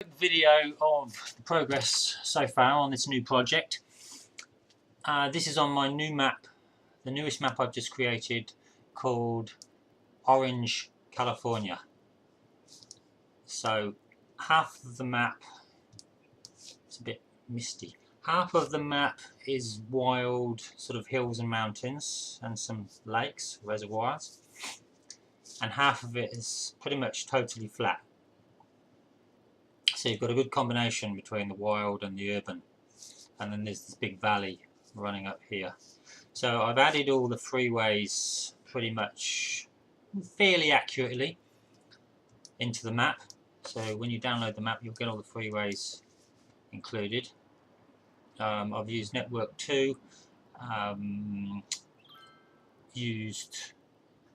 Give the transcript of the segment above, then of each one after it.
Video of the progress so far on this new project. This is on my new map, the newest map I've just created, called Orange, California. So half of the map, it's a bit misty, half of the map is wild sort of hills and mountains and some lakes, reservoirs, and half of it is pretty much totally flat. So you've got a good combination between the wild and the urban, and then there's this big valley running up here. So I've added all the freeways pretty much fairly accurately into the map. So when you download the map, you'll get all the freeways included. I've used Network 2, used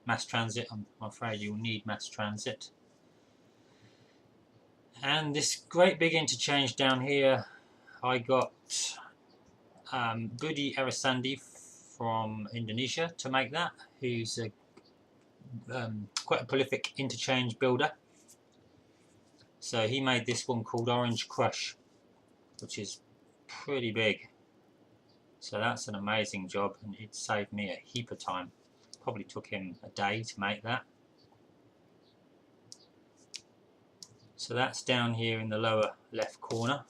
mass transit. I'm afraid you'll need mass transit. And this great big interchange down here, I got Budi Arasandi from Indonesia to make that, who's quite a prolific interchange builder. So he made this one called Orange Crush, which is pretty big. So that's an amazing job, and it saved me a heap of time. Probably took him a day to make that. So that's down here in the lower left corner.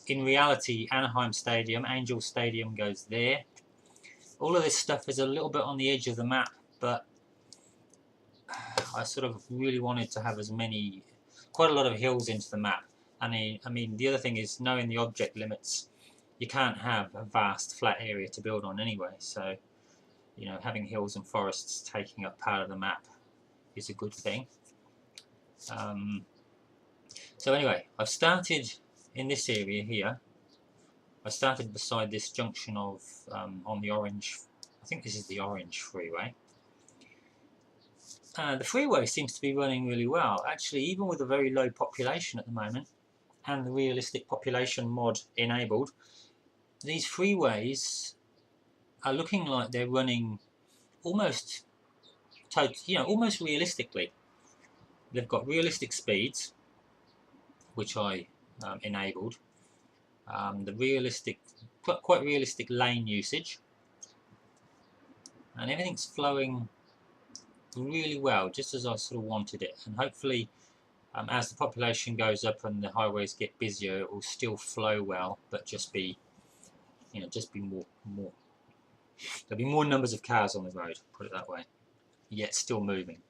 In reality, Anaheim Stadium, Angel Stadium goes there. All of this stuff is a little bit on the edge of the map, but I sort of really wanted to have quite a lot of hills into the map. And I mean, the other thing is, knowing the object limits, you can't have a vast flat area to build on anyway. So, you know, having hills and forests taking up part of the map is a good thing. So anyway, I've started in this area here. I started beside this junction of on the Orange. I think this is the Orange Freeway. The freeway seems to be running really well. Actually, even with a very low population at the moment, and the realistic population mod enabled, these freeways are looking like they're running almost realistically. They've got realistic speeds, which I enabled. The quite realistic lane usage, and everything's flowing really well, just as I sort of wanted it. And hopefully, as the population goes up and the highways get busier, it will still flow well, but just be more. There'll be more numbers of cars on the road, put it that way, yet still moving.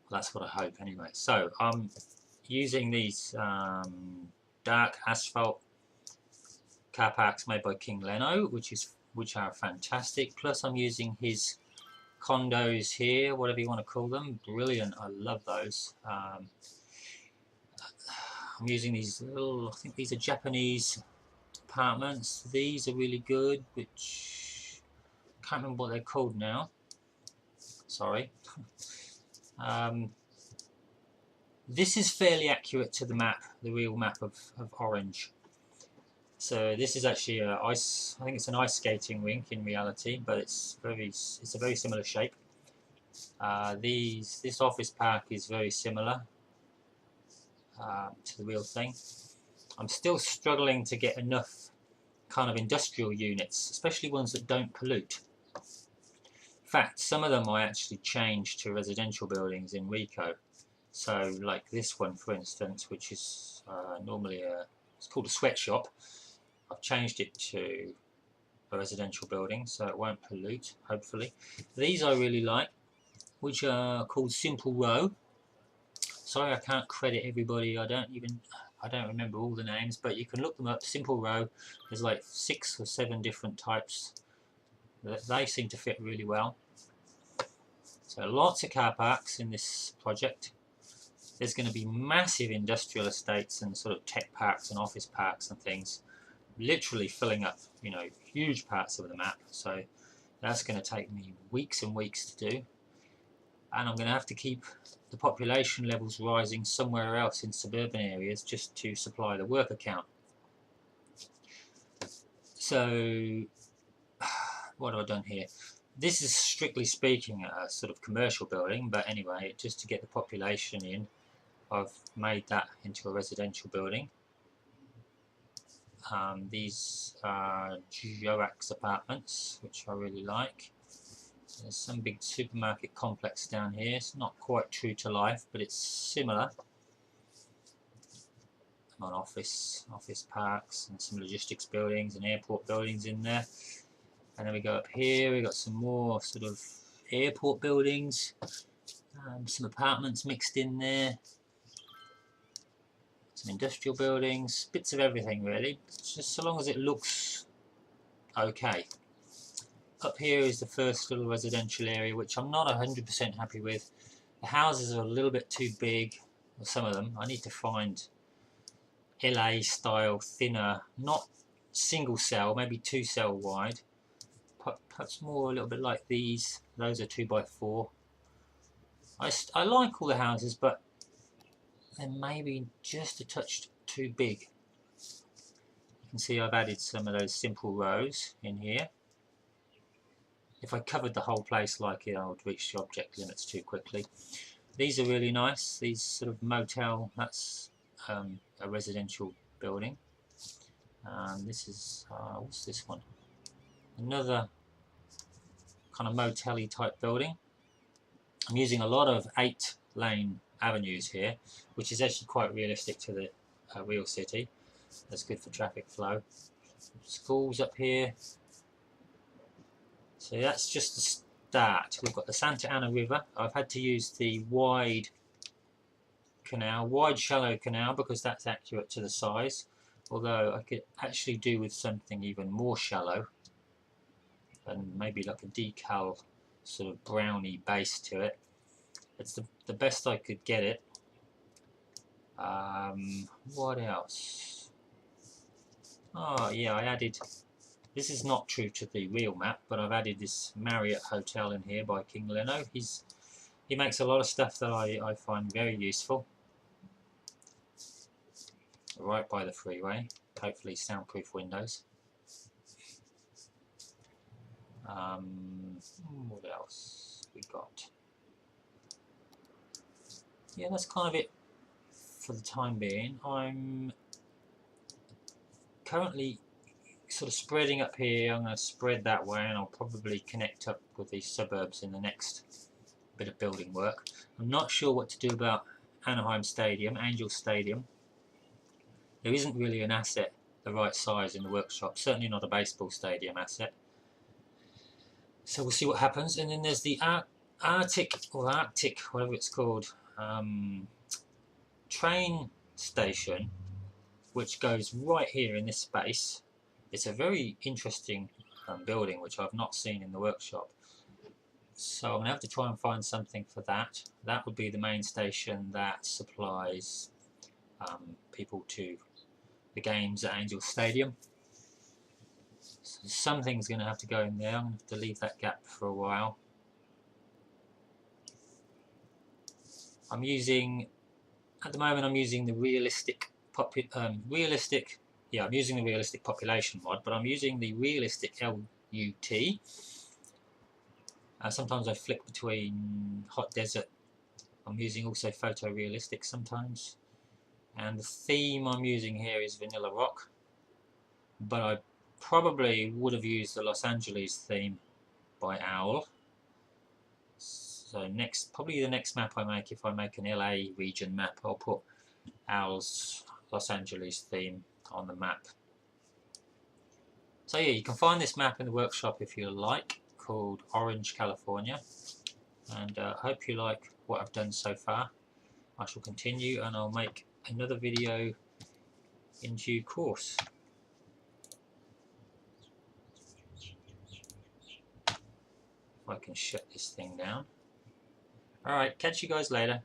That's what I hope anyway. So I'm using these dark asphalt car parks made by King Leno, which are fantastic. Plus I'm using his condos here, whatever you want to call them. Brilliant, I love those. I'm using these little, I think these are Japanese apartments. These are really good, which I can't remember what they're called now. Sorry. This is fairly accurate to the map, the real map of Orange. So this is actually I think it's an ice skating rink in reality, but it's a very similar shape. This office park is very similar to the real thing. I'm still struggling to get enough kind of industrial units, especially ones that don't pollute. In fact, some of them I actually changed to residential buildings in Rico. So like this one, for instance, which is normally it's called a sweatshop. I've changed it to a residential building, so it won't pollute, hopefully. These I really like, which are called Simple Row. Sorry, I can't credit everybody. I don't remember all the names, but you can look them up. Simple Row. There's like 6 or 7 different types. They seem to fit really well. So lots of car parks in this project. There's going to be massive industrial estates and sort of tech parks and office parks and things, literally filling up, you know, huge parts of the map. So that's going to take me weeks and weeks to do, and I'm going to have to keep the population levels rising somewhere else in suburban areas just to supply the worker count. So what have I done here? This is strictly speaking a sort of commercial building, but anyway, just to get the population in, I've made that into a residential building. These are Joax apartments, which I really like. There's some big supermarket complex down here. It's not quite true to life, but it's similar. On office parks and some logistics buildings and airport buildings in there. And then we go up here, we've got some more sort of airport buildings, some apartments mixed in there, some industrial buildings, bits of everything really, just so long as it looks okay. Up here is the first little residential area, which I'm not 100% happy with. The houses are a little bit too big, or some of them. I need to find LA style, thinner, not single cell, maybe 2 cell wide. Perhaps more a little bit like these. Those are 2x4. I like all the houses, but they're maybe just a touch too big. You can see I've added some of those simple rows in here. If I covered the whole place like it, I would reach the object limits too quickly. These are really nice. These sort of motel, that's a residential building. This is, what's this one? Another kind of motel-y type building. I'm using a lot of 8-lane avenues here, which is actually quite realistic to the real city. That's good for traffic flow. Schools up here. So that's just the start. We've got the Santa Ana River. I've had to use the wide shallow canal, because that's accurate to the size. Although I could actually do with something even more shallow, and maybe like a decal sort of browny base to it. It's the best I could get it. What else? Oh yeah, I added, this is not true to the real map, but I've added this Marriott Hotel in here by King Leno. He makes a lot of stuff that I find very useful. Right by the freeway, hopefully soundproof windows. What else we got? Yeah, that's kind of it for the time being. I'm currently sort of spreading up here. I'm going to spread that way, and I'll probably connect up with these suburbs in the next bit of building work. I'm not sure what to do about Anaheim Stadium, Angel Stadium. There isn't really an asset the right size in the workshop, certainly not a baseball stadium asset. So we'll see what happens. And then there's the Arctic, whatever it's called, train station, which goes right here in this space. It's a very interesting building, which I've not seen in the workshop. So I'm going to have to try and find something for that. That would be the main station that supplies people to the games at Angel Stadium. So something's going to have to go in there. I'm going to have to leave that gap for a while. I'm using, at the moment, I'm using the realistic population mod, but I'm using the realistic LUT. Sometimes I flick between hot desert. I'm using also photorealistic sometimes. And the theme I'm using here is Vanilla Rock. But I probably would have used the Los Angeles theme by Owl. So probably the next map I make, if I make an LA region map, I'll put Owl's Los Angeles theme on the map. So yeah, you can find this map in the workshop if you like, called Orange, California. And I hope you like what I've done so far. I shall continue, and I'll make another video in due course. If I can shut this thing down. Alright, catch you guys later.